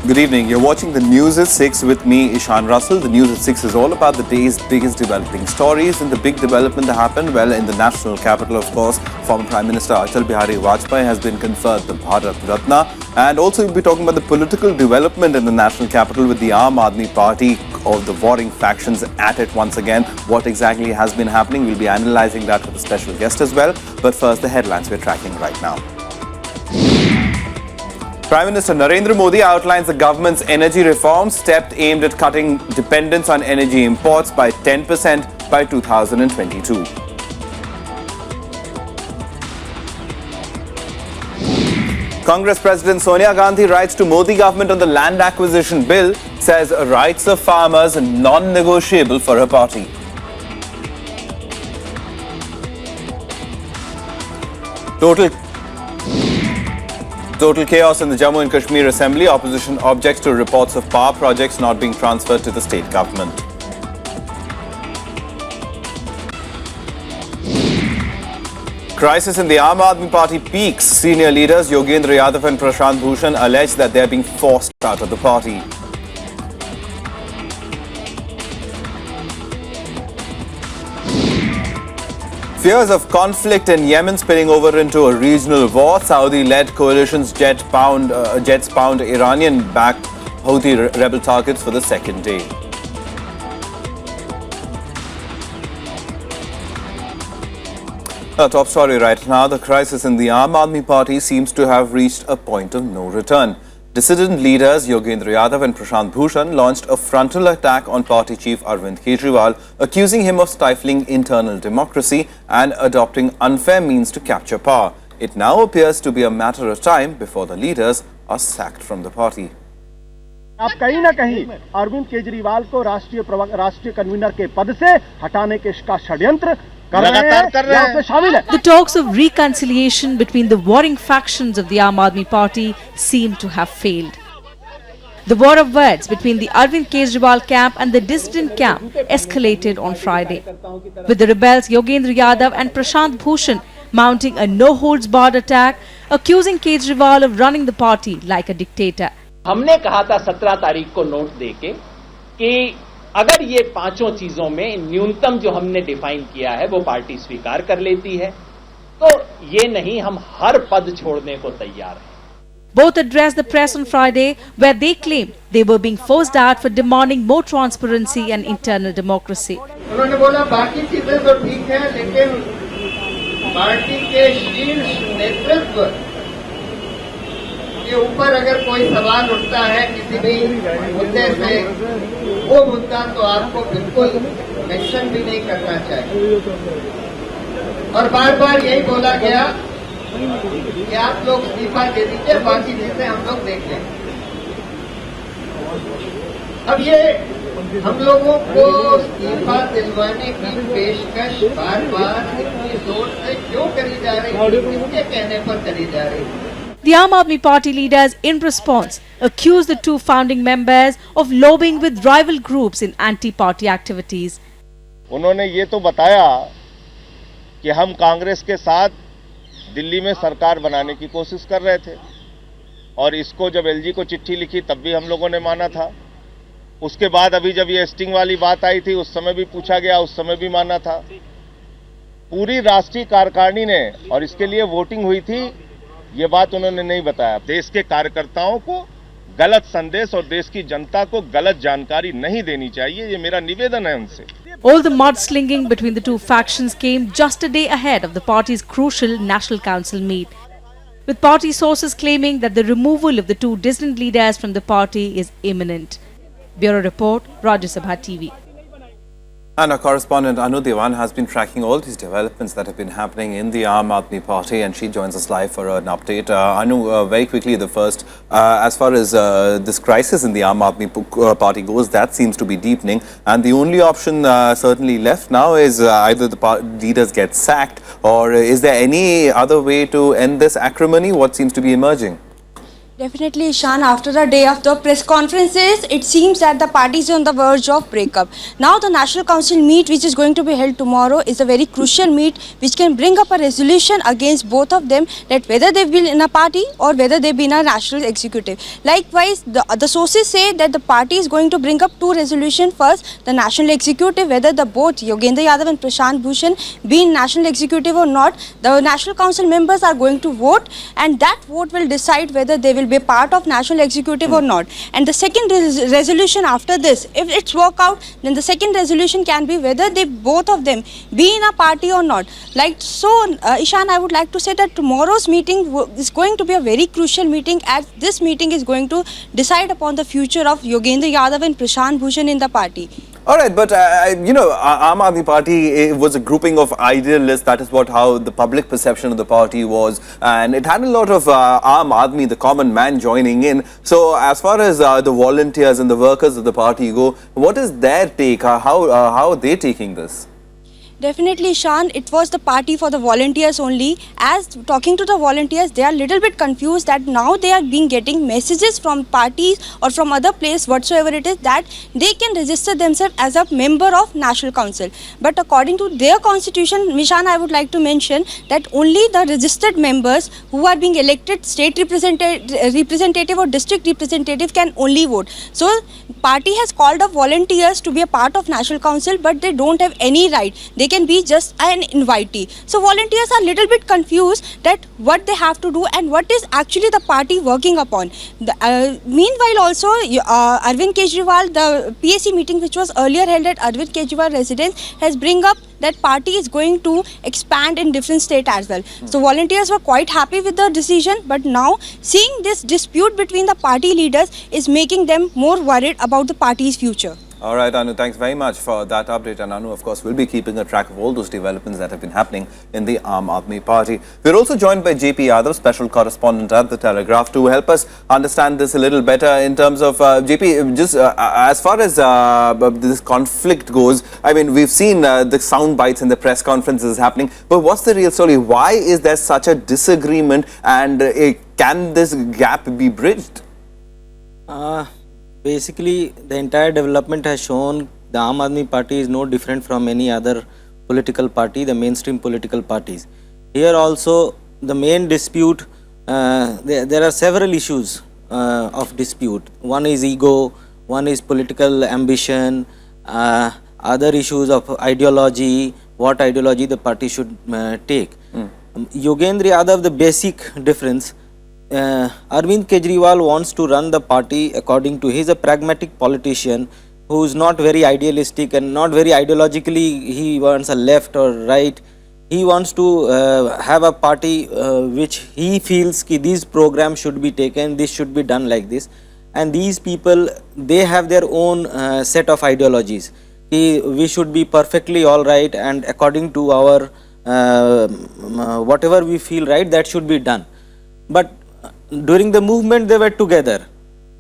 Good evening. You're watching the News at 6 with me, Ishan Russell. The News at 6 is all about the day's biggest developing stories. And the big development that happened, well, in the national capital, of course, former Prime Minister Atal Bihari Vajpayee has been conferred the Bharat Ratna. And also we'll be talking about the political development in the national capital with the Aam Aadmi Party of the warring factions at it once again. What exactly has been happening? We'll be analysing that with a special guest as well. But first, the headlines we're tracking right now. Prime Minister Narendra Modi outlines the government's energy reform step aimed at cutting dependence on energy imports by 10% by 2022. Congress President Sonia Gandhi writes to Modi government on the land acquisition bill, says rights of farmers are non-negotiable for her party. Total chaos in the Jammu and Kashmir Assembly. Opposition objects to reports of power projects not being transferred to the state government. Crisis in the Aam Aadmi Party peaks. Senior leaders Yogendra Yadav and Prashant Bhushan allege that they are being forced out of the party. Fears of conflict in Yemen spilling over into a regional war. Saudi-led coalition's jets pound Iranian-backed Houthi rebel targets for the second day. A top story right now. The crisis in the Aam Aadmi Party seems to have reached a point of no return. Dissident leaders Yogendra Yadav and Prashant Bhushan launched a frontal attack on party chief Arvind Kejriwal, accusing him of stifling internal democracy and adopting unfair means to capture power. It now appears to be a matter of time before the leaders are sacked from the party. आप कहीं ना कहीं अरविंद केजरीवाल को राष्ट्रीय convener के पद से हटाने के षड्यंत्र The talks of reconciliation between the warring factions of the Aam Aadmi Party seem to have failed. The war of words between the Arvind Kejriwal camp and the dissident camp escalated on Friday, with the rebels Yogendra Yadav and Prashant Bhushan mounting a no-holds-barred attack, accusing Kejriwal of running the party like a dictator. हमने कहा था 17 तारीख को note देके कि अगर ये पांचों चीजों में न्यूनतम जो हमने डिफाइन किया है वो पार्टी स्वीकार कर लेती है तो ये नहीं हम हर पद छोड़ने को तैयार हैं. Both addressed the press on Friday where they claimed they were being forced out for demanding more transparency and internal democracy. उन्होंने बोला बाकी चीजें तो ठीक है लेकिन पार्टी के शीर्ष नेतृत्व के ऊपर अगर कोई सवाल उठता है किसी भी मुद्दे से वो मुद्दा तो आपको बिल्कुल मेंशन भी नहीं करना चाहिए. और बार बार यही बोला गया कि आप लोग इस्तीफा दे दीजिए बाकी चीजें हम लोग देख लें. अब ये हम लोगों को इस्तीफा दिलवाने की पेशकश बार बार इतनी जोर से क्यों करी जा रही है, किसके कहने पर करी जा रही है. The Aam Aadmi Party leaders, in response, accused the two founding members of lobbying with rival groups in anti-party activities. उन्होंने ये तो बताया कि हम कांग्रेस के साथ दिल्ली में सरकार बनाने की कोशिश कर रहे थे और इसको जब एलजी को चिट्ठी लिखी तब भी हम लोगों ने माना था. उसके बाद अभी जब ये स्टिंग वाली बात आई थी उस समय भी पूछा गया, उस समय भी माना था. पूरी राष्ट्रीय कार्यकारिणी ने और इसके लिए वोटिंग हुई थी ये बात उन्होंने नहीं बताया. देश के कार्यकर्ताओं को गलत संदेश और देश की जनता को गलत जानकारी नहीं देनी चाहिए, ये मेरा निवेदन है उनसे. All the mudslinging between the two factions came just a day ahead of the party's crucial National Council meet, with party sources claiming that the removal of the two dissident leaders from the party is imminent. Bureau Report, Rajya TV. And our correspondent Anu Dewan has been tracking all these developments that have been happening in the Aam Aadmi Party, and she joins us live for an update. Anu, very quickly, the first, as far as this crisis in the Aam Aadmi Party goes, that seems to be deepening, and the only option certainly left now is either the leaders get sacked, or is there any other way to end this acrimony? What seems to be emerging? Definitely, Ishan, after a day of the press conferences, it seems that the party is on the verge of breakup. Now the National Council meet, which is going to be held tomorrow, is a very crucial meet which can bring up a resolution against both of them, that whether they be in a party or whether they be in a national executive. Likewise, the sources say that the party is going to bring up two resolutions. First, the national executive, whether the both Yogendra Yadav and Prashant Bhushan be in national executive or not, the National Council members are going to vote, and that vote will decide whether they will be part of national executive or not. And the second resolution after this, if it's work out, then the second resolution can be whether they both of them be in a party or not. Like so, Ishan, I would like to say that tomorrow's meeting is going to be a very crucial meeting, as this meeting is going to decide upon the future of Yogendra Yadav and Prashant Bhushan in the party. All right, but you know, Aam Aadmi Party was a grouping of idealists. That is how the public perception of the party was, and it had a lot of Aam Aadmi, the common man, joining in. So, as far as the volunteers and the workers of the party go, what is their take? How are they taking this? Definitely, Shan, it was the party for the volunteers only. As talking to the volunteers, they are little bit confused that now they are getting messages from parties or from other place whatsoever it is, that they can register themselves as a member of National Council. But according to their constitution, Mishan, I would like to mention that only the registered members who are being elected state representative or district representative can only vote. So party has called up volunteers to be a part of National Council, but they don't have any right. They can be just an invitee. So volunteers are little bit confused that what they have to do and what is actually the party working upon. Meanwhile also, Arvind Kejriwal, the PAC meeting which was earlier held at Arvind Kejriwal residence, has bring up that party is going to expand in different states as well. So volunteers were quite happy with the decision, but now seeing this dispute between the party leaders is making them more worried about the party's future. All right, Anu, thanks very much for that update. And Anu, of course, will be keeping a track of all those developments that have been happening in the Aam Aadmi Party. We're also joined by JP Yadav, special correspondent at The Telegraph, to help us understand this a little better in terms of, JP, just as far as this conflict goes. I mean, we've seen the sound bites in the press conferences happening, but what's the real story? Why is there such a disagreement, and can this gap be bridged? Basically, the entire development has shown the Aam Aadmi Party is no different from any other political party, the mainstream political parties. Here also, the main dispute, there are several issues of dispute. One is ego, one is political ambition, other issues of ideology, what ideology the party should take. Yogendra Yadav, the basic difference, Arvind Kejriwal wants to run the party according to, he's a pragmatic politician who is not very idealistic and not very ideologically, he wants a left or right. He wants to have a party which he feels ki these programs should be taken, this should be done like this. And these people, they have their own set of ideologies. We should be perfectly all right, and according to our whatever we feel right, that should be done. But during the movement they were together,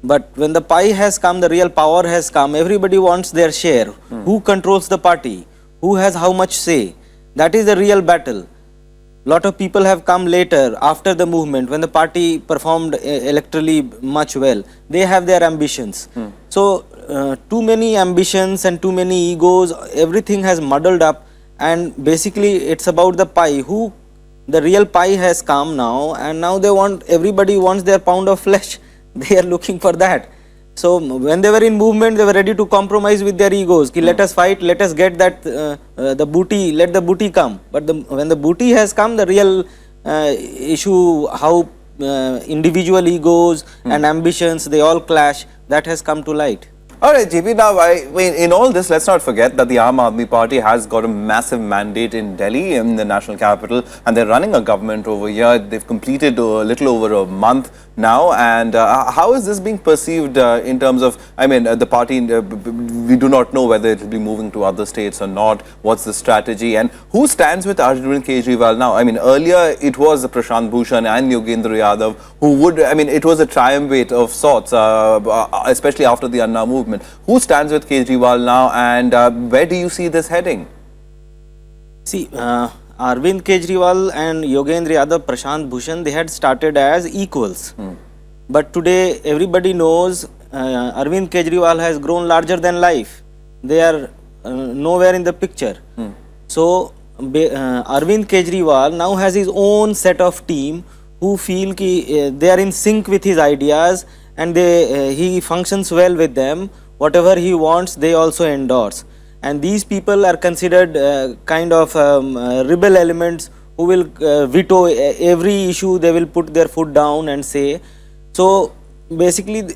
but when the pie has come, the real power has come, everybody wants their share. Who controls the party? Who has how much say? That is the real battle. Lot of people have come later after the movement, when the party performed electorally much well. They have their ambitions. So too many ambitions and too many egos, everything has muddled up, and basically it's about the pie. The real pie has come now, and now they want, everybody wants their pound of flesh. They are looking for that. So when they were in movement, they were ready to compromise with their egos. Ki let us fight, let us get that the booty, let the booty come. But when the booty has come, the real issue, how individual egos and ambitions, they all clash, that has come to light. All right, JP, now in all this, let's not forget that the Aam Aadmi Party has got a massive mandate in Delhi, in the national capital, and they're running a government over here. They've completed a little over a month now, and how is this being perceived in terms of, I mean, the party, we do not know whether it will be moving to other states or not. What's the strategy, and who stands with Arvind Kejriwal now? I mean, earlier it was Prashant Bhushan and Yogendra Yadav who would, I mean, it was a triumvirate of sorts, especially after the Anna movement. Who stands with Kejriwal now, and where do you see this heading? See, Arvind Kejriwal and Yogendra Yadav, Prashant Bhushan, they had started as equals. But today everybody knows Arvind Kejriwal has grown larger than life. They are nowhere in the picture. So Arvind Kejriwal now has his own set of team who feel ki they are in sync with his ideas, and he functions well with them. Whatever he wants, they also endorse. And these people are considered kind of rebel elements who will veto every issue. They will put their foot down and say. So basically,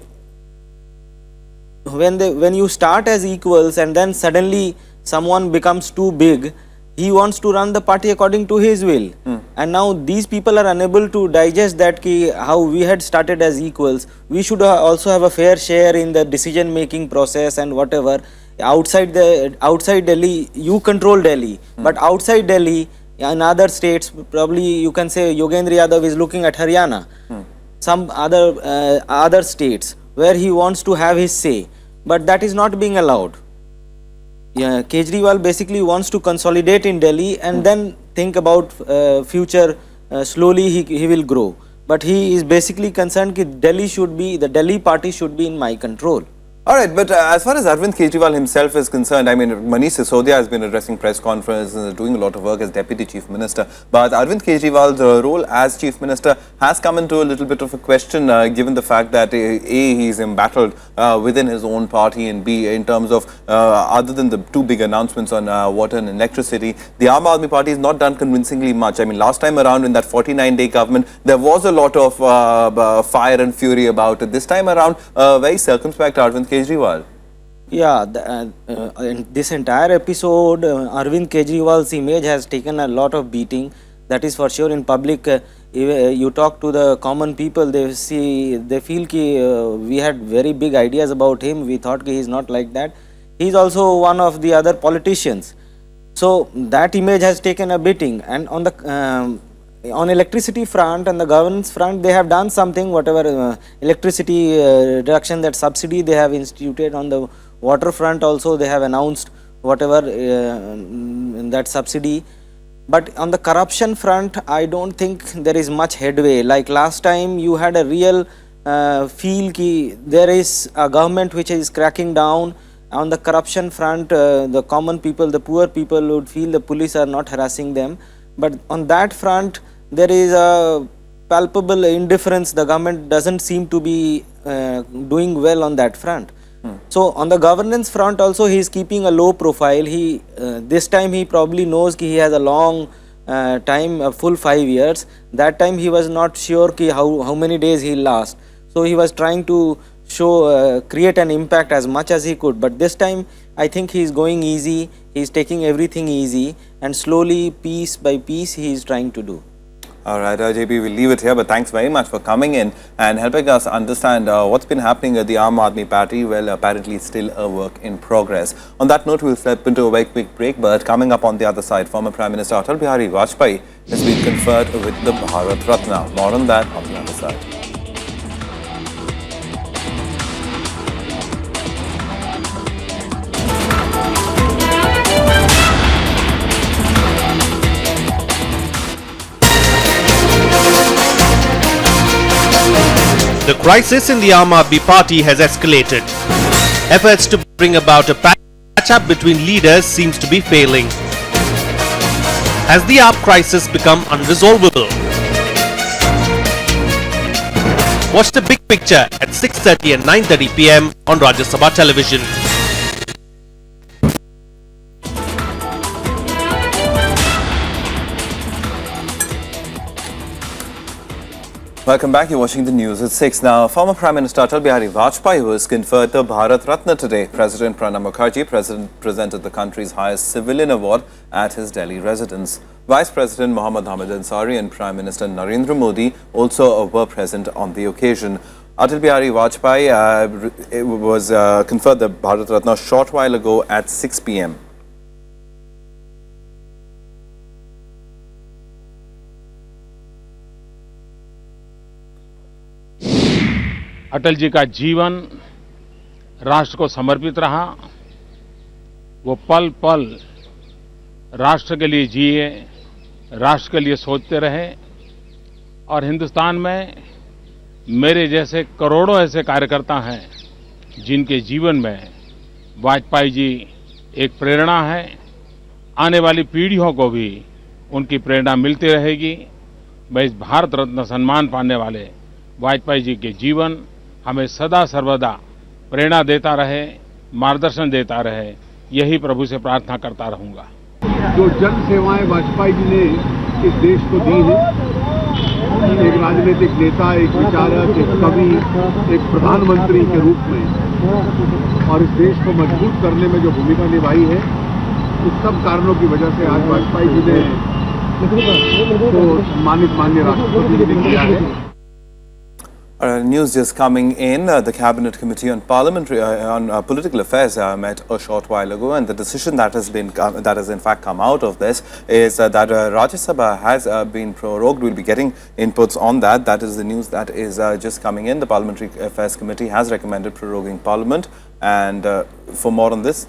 when you start as equals and then suddenly someone becomes too big, he wants to run the party according to his will. And now these people are unable to digest that how we had started as equals. We should also have a fair share in the decision making process and whatever. Outside Delhi, you control Delhi, but outside Delhi, in other states, probably you can say Yogendra Yadav is looking at Haryana, some other states where he wants to have his say, but that is not being allowed. Kejriwal basically wants to consolidate in Delhi and then think about future. Slowly he will grow, but he is basically concerned that the Delhi party should be in my control. All right, but as far as Arvind Kejriwal himself is concerned, I mean, Manish Sisodia has been addressing press conferences, doing a lot of work as Deputy Chief Minister. But Arvind Kejriwal's role as Chief Minister has come into a little bit of a question, given the fact that A, he's embattled within his own party, and B, in terms of, other than the two big announcements on water and electricity, the Aam Aadmi Party has not done convincingly much. I mean, last time around in that 49-day government, there was a lot of fire and fury about it. This time around, very circumspect Arvind Kejriwal. Yeah, in this entire episode, Arvind Kejriwal's image has taken a lot of beating. That is for sure. In public, you talk to the common people, they feel that we had very big ideas about him. We thought he is not like that. He is also one of the other politicians. So that image has taken a beating. And on the on electricity front and the governance front, they have done something. Whatever electricity reduction, that subsidy they have instituted. On the water front also they have announced whatever that subsidy. But on the corruption front, I don't think there is much headway. Like last time, you had a real feel that there is a government which is cracking down. On the corruption front, the common people, the poor people would feel the police are not harassing them. But on that front, there is a palpable indifference. The government doesn't seem to be doing well on that front. So on the governance front also, he is keeping a low profile. This time he probably knows he has a long time, a full 5 years. That time he was not sure how many days he'll last. So he was trying to create an impact as much as he could. But this time I think he is going easy. He is taking everything easy, and slowly, piece by piece, he is trying to do. All right, JP, we'll leave it here, but thanks very much for coming in and helping us understand what's been happening at the Aam Aadmi Party. Well, apparently still a work in progress. On that note, we'll step into a very quick break, but coming up on the other side, former Prime Minister Atal Bihari Vajpayee has been conferred with the Bharat Ratna. More on that on the other side. The crisis in the Aam Aadmi Party has escalated. Efforts to bring about a patch-up between leaders seems to be failing. Has the AAP crisis become unresolvable? Watch the big picture at 6:30 and 9:30 p.m. on Rajya Sabha television. Welcome back. You're watching the news at 6 now. Former Prime Minister Atal Bihari Vajpayee was conferred the Bharat Ratna today. President Pranab Mukherjee presented the country's highest civilian award at his Delhi residence. Vice President Mohammad Hamid Ansari and Prime Minister Narendra Modi also were present on the occasion. Atal Bihari Vajpayee was conferred the Bharat Ratna a short while ago at 6 p.m. Atal ji का जीवन राष्ट्र को समर्पित रहा। वो पल पल राष्ट्र के लिए जिए, राष्ट्र के लिए सोचते रहे और हिंदुस्तान में मेरे जैसे करोड़ों ऐसे कार्यकर्ता हैं जिनके जीवन में वाजपेयी जी एक प्रेरणा है। आने वाली पीढ़ियों को भी उनकी प्रेरणा मिलती रहेगी। मैं इस भारत रत्न सम्मान पाने वाले वाजपेयी जी के जीवन हमें सदा सर्वदा प्रेरणा देता रहे, मार्गदर्शन देता रहे, यही प्रभु से प्रार्थना करता रहूंगा। जो जन सेवाएं वाजपेयी जी ने इस देश को दी हैं, एक राजनीतिक नेता, एक विचारक, एक कवि, एक प्रधानमंत्री के रूप में और इस देश को मजबूत करने में जो भूमिका निभाई है, उस सब कारणों की वजह से आज वाजपेयी जी ने तो सम्मानित माननीय राष्ट्रपति जी ने किया है। News just coming in. The Cabinet Committee on Political Affairs met a short while ago, and the decision that has in fact come out of this is that Rajya Sabha has been prorogued. We'll be getting inputs on that. That is the news that is just coming in. The Parliamentary Affairs Committee has recommended proroguing Parliament, and for more on this.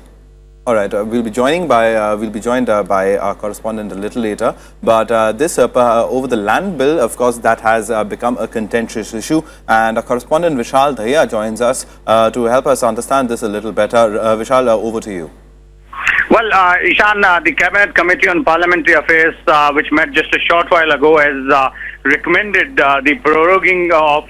All right, we'll be joined by our correspondent a little later. But this over the land bill, of course, that has become a contentious issue, and our correspondent Vishal Dhaya joins us to help us understand this a little better. Vishal, over to you. Well, Ishan, the Cabinet Committee on Parliamentary Affairs, which met just a short while ago, has recommended the proroguing of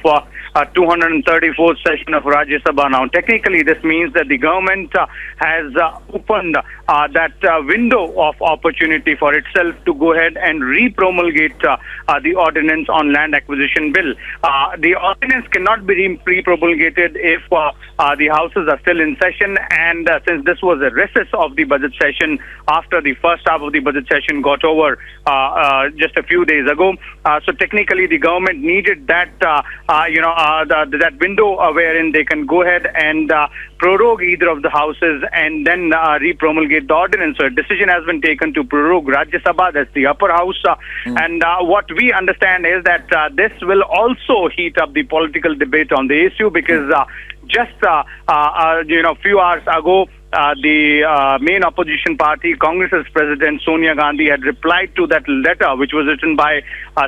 234th session of Rajya Sabha. Now, technically, this means that the government has opened that window of opportunity for itself to go ahead and re-promulgate the ordinance on land acquisition bill. The ordinance cannot be re-promulgated if the houses are still in session, and since this was a recess of the budget session after the first half of the budget session got over just a few days ago, so technically the government needed that that window wherein they can go ahead and prorogue either of the houses and then re-promulgate the ordinance. So a decision has been taken to prorogue Rajya Sabha, that's the upper house, and what we understand is that this will also heat up the political debate on the issue, because just few hours ago, the main opposition party, Congress's President Sonia Gandhi, had replied to that letter, which was written by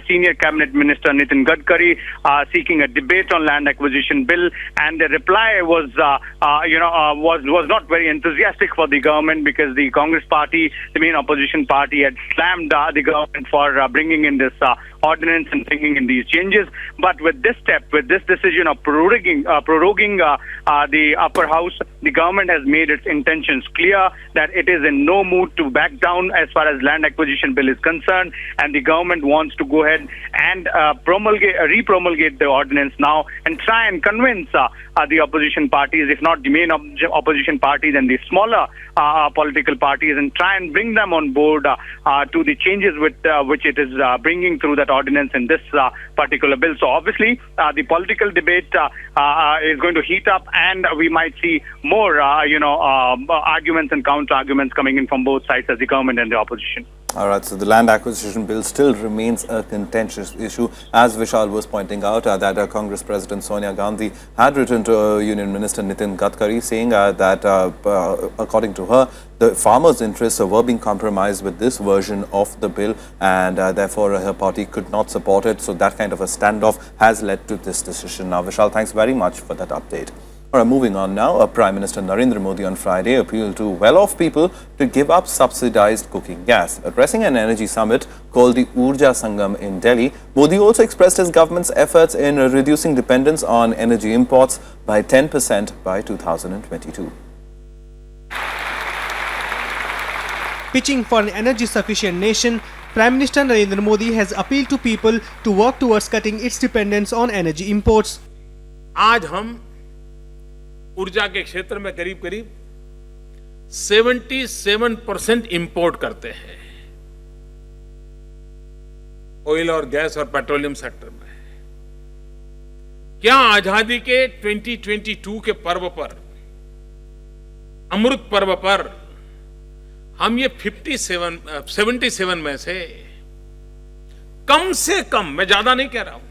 Senior Cabinet Minister Nitin Gadkari, seeking a debate on land acquisition bill. And the reply was not very enthusiastic for the government, because the Congress party, the main opposition party, had slammed the government for bringing in this ordinance and bringing in these changes. But with this step, with this decision of proroguing the upper house, the government has made its intentions clear that it is in no mood to back down as far as land acquisition bill is concerned, and the government wants to go ahead and re-promulgate the ordinance now and try and convince the opposition parties, if not the main opposition party, then the smaller political parties, and try and bring them on board to the changes which it is bringing through that ordinance in this particular bill. So obviously the political debate is going to heat up, and we might see more arguments and counter arguments coming in from both sides, as the government and the opposition. All right, so the land acquisition bill still remains a contentious issue. As Vishal was pointing out, that Congress President Sonia Gandhi had written to Union Minister Nitin Gadkari saying that according to her, the farmers' interests were being compromised with this version of the bill, and therefore her party could not support it. So that kind of a standoff has led to this decision. Now, Vishal, thanks very much for that update. All right, moving on now, Prime Minister Narendra Modi on Friday appealed to well-off people to give up subsidized cooking gas. Addressing an energy summit called the Urja Sangam in Delhi, Modi also expressed his government's efforts in reducing dependence on energy imports by 10% by 2022. Pitching for an energy-sufficient nation, Prime Minister Narendra Modi has appealed to people to work towards cutting its dependence on energy imports. आज हम ऊर्जा के क्षेत्र में करीब करीब 77% import करते हैं, ऑयल और गैस और पेट्रोलियम सेक्टर में। क्या आजादी के 2022 के पर्व पर, अमृत पर्व पर, हम ये 77 में से कम, मैं ज्यादा नहीं कह रहा हूं,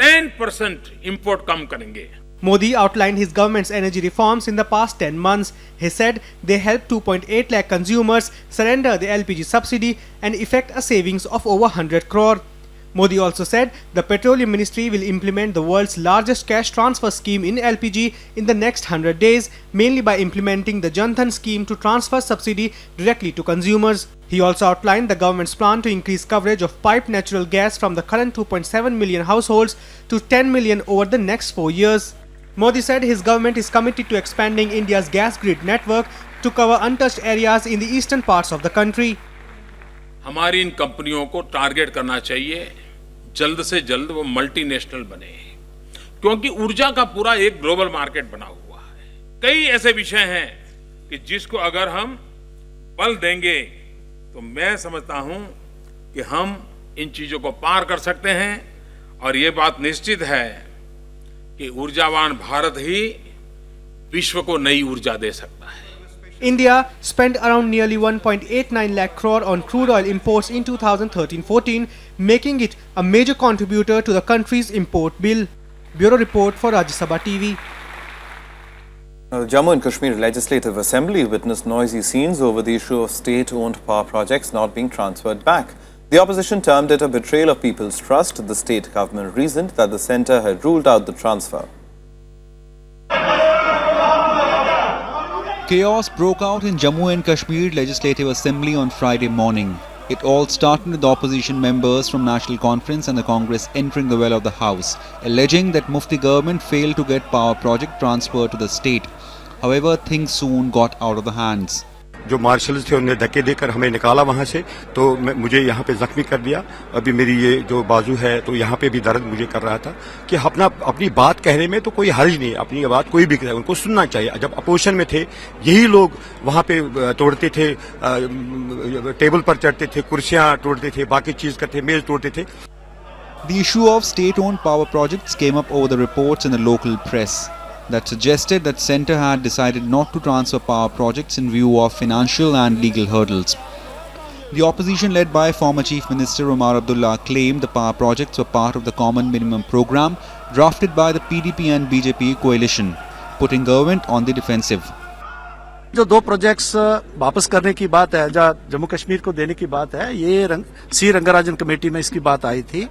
10% इंपोर्ट कम करेंगे। Modi outlined his government's energy reforms in the past 10 months. He said they helped 2.8 lakh consumers surrender the LPG subsidy and effect a savings of over 100 crore. Modi also said the Petroleum Ministry will implement the world's largest cash transfer scheme in LPG in the next 100 days, mainly by implementing the Jan Dhan scheme to transfer subsidy directly to consumers. He also outlined the government's plan to increase coverage of piped natural gas from the current 2.7 million households to 10 million over the next 4 years. Modi said his government is committed to expanding India's gas grid network to cover untouched areas in the eastern parts of the country. हमारी इन कंपनियों को target करना चाहिए, जल्द से जल्द वो multinational बने, क्योंकि ऊर्जा का पूरा एक ग्लोबल मार्केट बना हुआ है। कई ऐसे विषय हैं कि जिसको अगर हम बल देंगे तो मैं समझता हूं कि हम इन चीजों को पार कर सकते हैं, और ये बात निश्चित है कि ऊर्जावान भारत ही विश्व को नई ऊर्जा दे सकता है। India spent around nearly 1.89 lakh crore on crude oil imports in 2013-14, making it a major contributor to the country's import bill. Bureau report for Rajya Sabha TV. The Jammu and Kashmir Legislative Assembly witnessed noisy scenes over the issue of state-owned power projects not being transferred back. The opposition termed it a betrayal of people's trust. The state government reasoned that the centre had ruled out the transfer. Chaos broke out in Jammu and Kashmir Legislative Assembly on Friday morning. It all started with opposition members from National Conference and the Congress entering the well of the House, alleging that Mufti government failed to get power project transferred to the state. However, things soon got out of the hands. जो marshals थे उन्हें धक्के देकर हमें निकाला वहां से, तो मुझे यहाँ पे जख्मी कर दिया। अभी मेरी ये जो बाजू है तो यहाँ पे भी दर्द मुझे कर रहा था कि अपनी बात कहने में तो कोई हर्ज नहीं, अपनी बात कोई भी करे, उनको सुनना चाहिए। जब अपोजिशन में थे यही लोग वहां पे तोड़ते थे, टेबल पर चढ़ते थे, कुर्सियां तोड़ते थे, बाकी चीज करते, मेज तोड़ते थे। The issue of state-owned power projects came up over the reports in the local press that suggested that centre had decided not to transfer power projects in view of financial and legal hurdles. The opposition led by former Chief Minister Umar Abdullah claimed the power projects were part of the Common Minimum Programme drafted by the PDP and BJP coalition, putting government on the defensive. जो दो projects वापस करने की बात है, जम्मू कश्मीर को देने की बात है, ये सी रंगराजन कमेटी में इसकी बात आई थी।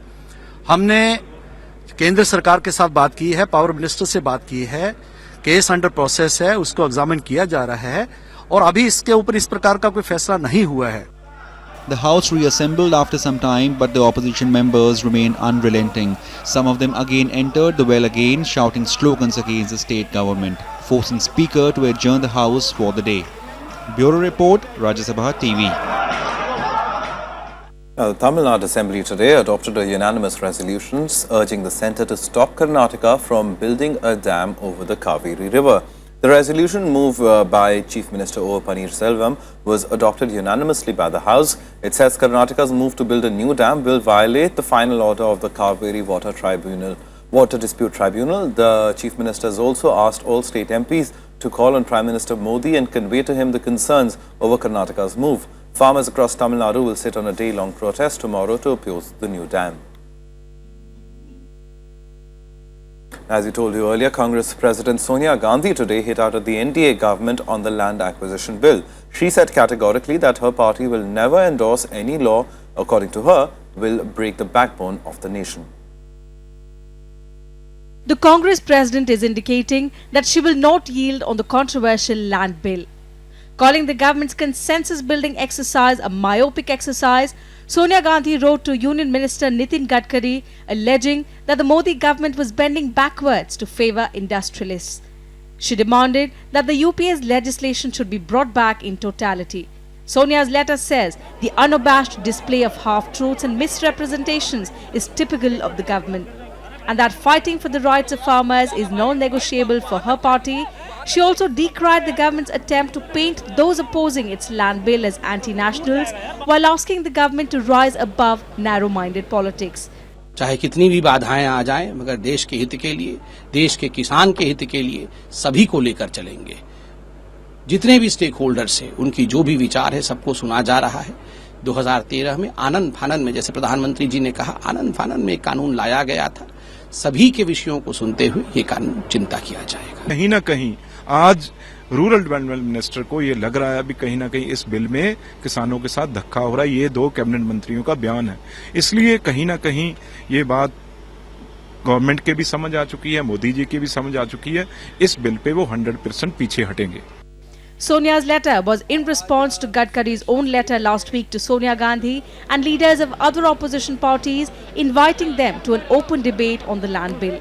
हमने केंद्र सरकार के साथ बात की है, पावर मिनिस्टर से बात की है, केस अंडर प्रोसेस है, उसको एग्जामिन किया जा रहा है और अभी इसके ऊपर इस प्रकार का कोई फैसला नहीं हुआ है। The House reassembled after some time, but the opposition members remained unrelenting. Some of them again entered the well again, shouting slogans against the state government, forcing Speaker to adjourn the House for the day. Bureau Report, Rajya Sabha TV. The Tamil Nadu Assembly today adopted a unanimous resolution urging the centre to stop Karnataka from building a dam over the Kaveri River. The resolution moved by Chief Minister O. Pannirselvam was adopted unanimously by the House. It says Karnataka's move to build a new dam will violate the final order of the Kaveri Water Dispute Tribunal. The Chief Minister has also asked all state MPs to call on Prime Minister Modi and convey to him the concerns over Karnataka's move. Farmers across Tamil Nadu will sit on a day-long protest tomorrow to oppose the new dam. As we told you earlier, Congress President Sonia Gandhi today hit out at the NDA government on the land acquisition bill. She said categorically that her party will never endorse any law, according to her, will break the backbone of the nation. The Congress President is indicating that she will not yield on the controversial land bill. Calling the government's consensus-building exercise a myopic exercise, Sonia Gandhi wrote to Union Minister Nitin Gadkari alleging that the Modi government was bending backwards to favour industrialists. She demanded that the UPA's legislation should be brought back in totality. Sonia's letter says the unabashed display of half-truths and misrepresentations is typical of the government, and that fighting for the rights of farmers is non-negotiable for her party. She also decried the government's attempt to paint those opposing its land bill as anti-nationals while asking the government to rise above narrow-minded politics. चाहे कितनी भी बाधाएं आ जाएं, मगर देश के हित के लिए, देश के किसान के हित के लिए सभी को लेकर चलेंगे। जितने भी स्टेक होल्डर्स हैं, उनकी जो भी विचार है सबको सुना जा रहा है। 2013 में आनंद फानन में, जैसे प्रधानमंत्री जी ने कहा, आनंद फानन में एक कानून लाया गया था। सभी के विषयों को सुनते हुए ये कानून चिंता किया जाएगा। कहीं ना कहीं आज रूरल डेवलपमेंट मिनिस्टर को ये लग रहा है अभी कहीं ना कहीं इस बिल में किसानों के साथ धक्का हो रहा है। ये 2 कैबिनेट मंत्रियों का बयान है, इसलिए कहीं ना कहीं ये बात गवर्नमेंट के भी समझ आ चुकी है, मोदी जी की भी समझ आ चुकी है। इस बिल पे वो 100% पीछे हटेंगे। Sonia's letter was in response to Gadkari's own letter last week to Sonia Gandhi and leaders of other opposition parties, inviting them to an open debate on the land bill.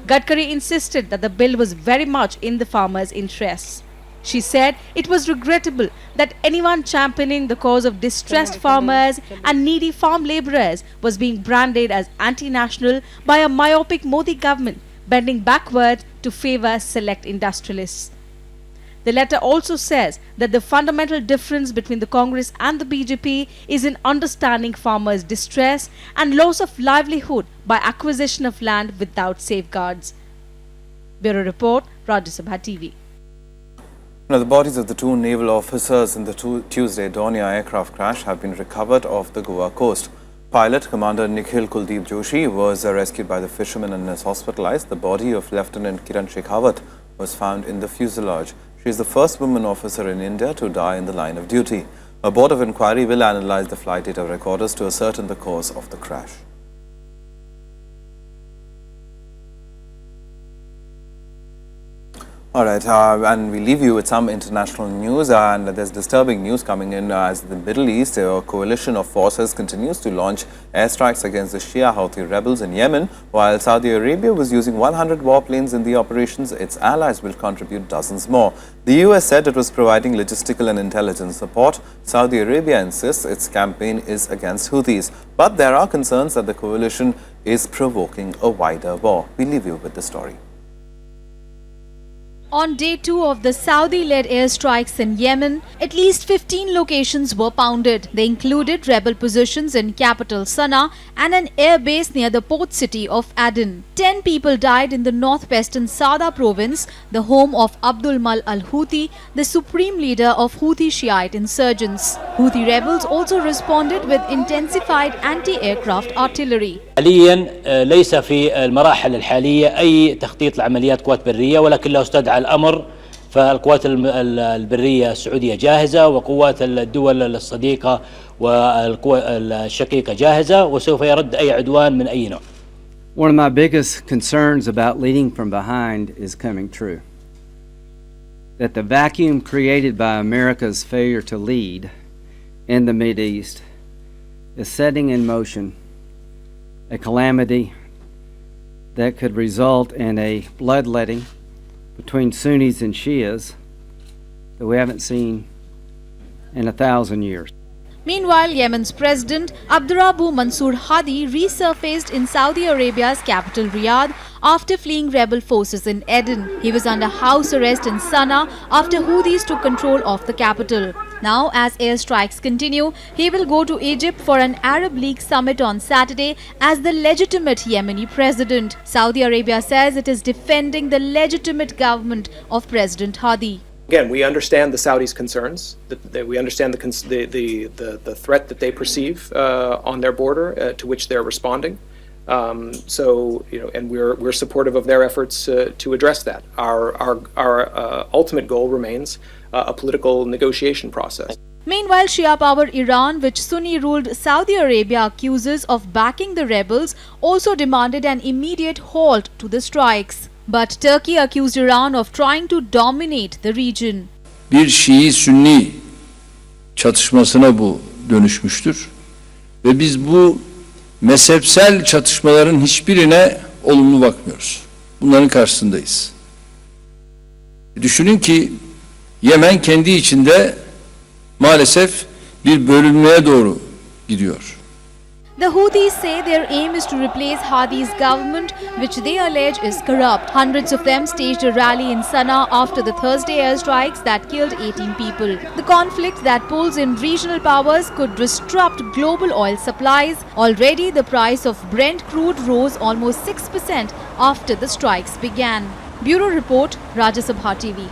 Gadkari insisted that the bill was very much in the farmers' interests. She said it was regrettable that anyone championing the cause of distressed farmers and needy farm labourers was being branded as anti-national by a myopic Modi government bending backward to favour select industrialists. The letter also says that the fundamental difference between the Congress and the BJP is in understanding farmers' distress and loss of livelihood by acquisition of land without safeguards. Bureau Report, Rajya Sabha TV. Now, the bodies of the 2 naval officers in the Tuesday Dornier aircraft crash have been recovered off the Goa coast. Pilot Commander Nikhil Kuldeep Joshi was rescued by the fishermen and is hospitalized. The body of Lieutenant Kiran Shekhawat was found in the fuselage. She is the first woman officer in India to die in the line of duty. A board of inquiry will analyze the flight data recorders to ascertain the cause of the crash. All right, and we leave you with some international news, and there's disturbing news coming in as the Middle East, a coalition of forces continues to launch airstrikes against the Shia Houthi rebels in Yemen. While Saudi Arabia was using 100 warplanes in the operations, its allies will contribute dozens more. The US said it was providing logistical and intelligence support. Saudi Arabia insists its campaign is against Houthis, but there are concerns that the coalition is provoking a wider war. We leave you with the story. On day 2 of the Saudi-led airstrikes in Yemen, at least 15 locations were pounded. They included rebel positions in capital Sana'a and an airbase near the port city of Aden. 10 people died in the northwestern Sada province, the home of Abdul Mal al-Houthi, the supreme leader of Houthi Shiite insurgents. Houthi rebels also responded with intensified anti-aircraft artillery. حاليا ليس في المراحل الحالية أي تخطيط لعمليات قوات برية، ولكن لو استدعى الأمر فالقوات البرية السعودية جاهزة، وقوات الدول الصديقة والقوى الشقيقة جاهزة، وسوف يرد أي عدوان من أي نوع. One of my biggest concerns about leading from behind is coming true. That the vacuum created by America's failure to lead in the Mideast is setting in motion a calamity that could result in a bloodletting between Sunnis and Shias that we haven't seen in 1,000 years. Meanwhile, Yemen's President Abdurrabbu Mansour Hadi resurfaced in Saudi Arabia's capital Riyadh after fleeing rebel forces in Aden. He was under house arrest in Sana'a after Houthis took control of the capital. Now, as airstrikes continue, he will go to Egypt for an Arab League summit on Saturday as the legitimate Yemeni president. Saudi Arabia says it is defending the legitimate government of President Hadi. Again, we understand the Saudis' concerns. We understand the threat that they perceive on their border, to which they're responding. And we're supportive of their efforts to address that. Our ultimate goal remains a political negotiation process. Meanwhile, Shia power Iran, which Sunni-ruled Saudi Arabia accuses of backing the rebels, also demanded an immediate halt to the strikes. But Turkey accused Iran of trying to dominate the region. Bir Şii-Sünni çatışmasına bu dönüşmüştür. Ve biz bu mezhepsel çatışmaların hiçbirine olumlu bakmıyoruz. Bunların karşısındayız. Düşünün ki Yemen kendi içinde maalesef bir bölünmeye doğru gidiyor. The Houthis say their aim is to replace Hadi's government, which they allege is corrupt. Hundreds of them staged a rally in Sana'a after the Thursday airstrikes that killed 18 people. The conflict that pulls in regional powers could disrupt global oil supplies. Already, the price of Brent crude rose almost 6% after the strikes began. Bureau Report, Rajya Sabha TV.